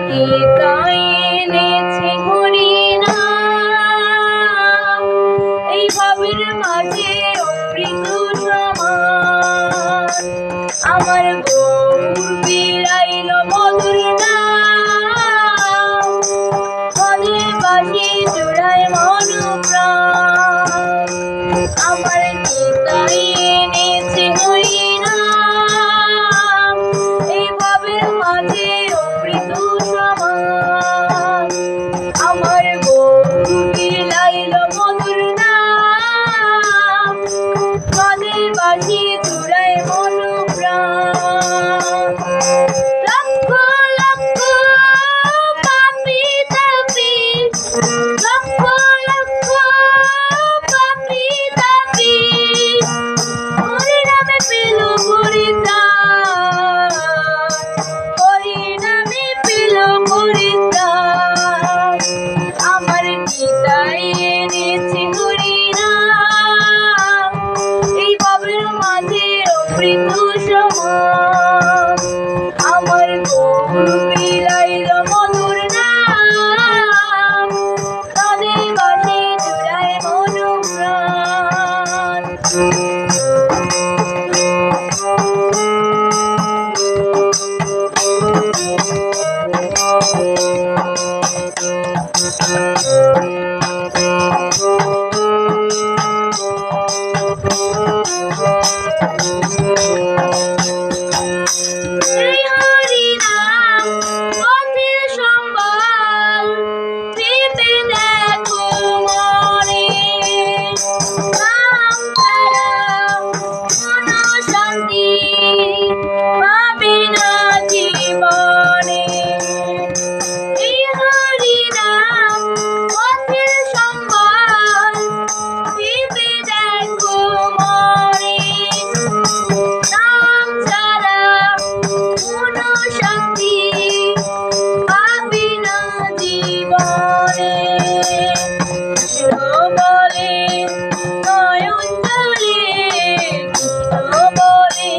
গীতায় এনেছে হরিনাম, এই ভাবের মাঝে অমৃত সমান। আমার গৌর বিলাইল মধুর নাম, মনে বাসি জুড়ায় মন প্রাণ। আমার গীতায় এনেছে হরিনাম, এই ভাবের মাঝে অমৃত সমান। আমার গৌর বিলাইল মধুর নাম, মনে বাসি জুড়ায় মন প্রাণ। লক্ষ লক্ষ পাপী তাপী, লক্ষ লক্ষ পাপী তাপী, হরিনামে পেল পরিত্রাণ, হরিনামে পেল পরিত্রাণ। আমার গীতায় এনেছে হরিনাম, এই ভাবের মাঝে অমৃত সমান। আমার গৌর বিলাইল মধুর নাম, তাদের বাসি জুড়ায় মন প্রাণ। এই হরিনাম পথের সম্বল, ভেবে দেখো মনে, নাম ছাড়া কোনো শান্তি পাবে না জীবনে। এই হরিনাম পথের সম্বল, ভেবে দেখো মনে, নাম ছাড়া কোনো শান্তি পাবি না জীবনে। কৃষ্ণ বলে নয়ন জলে, কৃষ্ণ বলে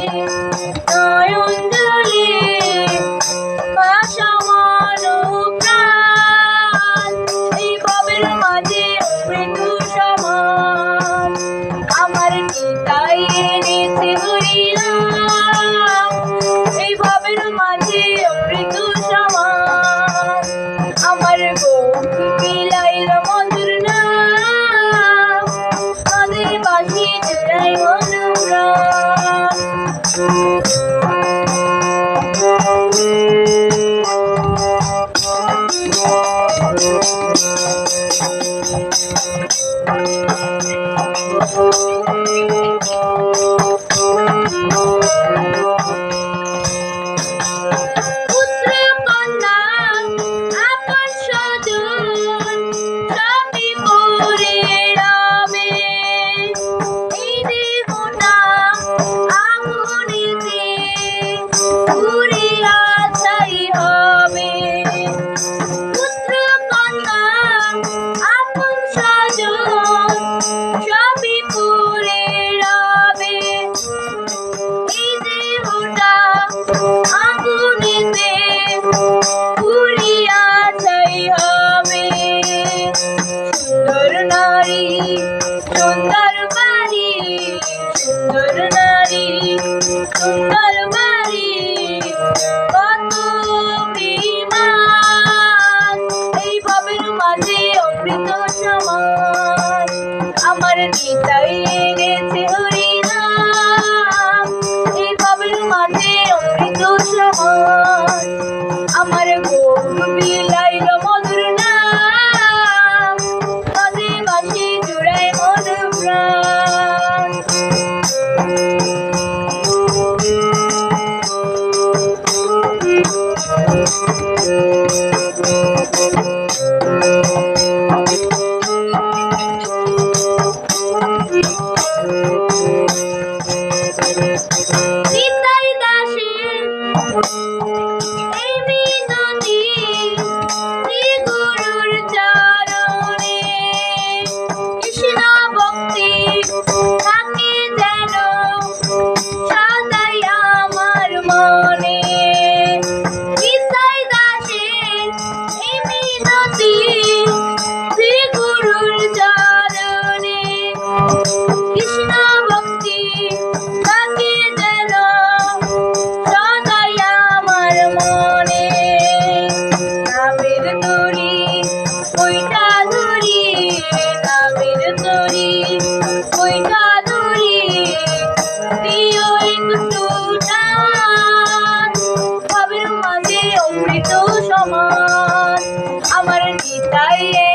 নয়ন জলে, ভাষা মন প্রাণ, এই ভাবের মাঝে অমৃত সমান। আমার গীতায় এনেছে হরিনাম, এই ভাবের মাঝে অমৃত সমান। আমার গৌর বিলাইল মধুর নাম, তাদের বাসি জুড়ায় মন প্রাণ। পুত্র কন্যা আপন স্বজন, সবই পড়ে রবে, এই দেহটা আগুনেতে পুড়িয়া ছাই হবে। পুত্র কন্যা আপন স্বজন, সবই পড়ে রবে, এই দেহটা আগুনেতে পুড়িয়া ছাই হবে। সুন্দর নারী সুন্দর বাড়ি, সুন্দর নারী সুন্দর বাড়ি, কত অভিমান, এই ভাবের মাঝে অমৃত সমান। আমার গীতায় এনেছে হরিনাম, এই ভাবের মাঝে অমৃত সমান। আমার গৌর বিলাইল মধুর নাম, তাদের বাসি জুড়ায় মন প্রাণ। নিতাই দাসের এই মিনতি, শ্রী গুরুর চরণে, কৃষ্ণ ভক্তি থাকে যেন সদাই আমার মনে। নিতাই দাসের তাই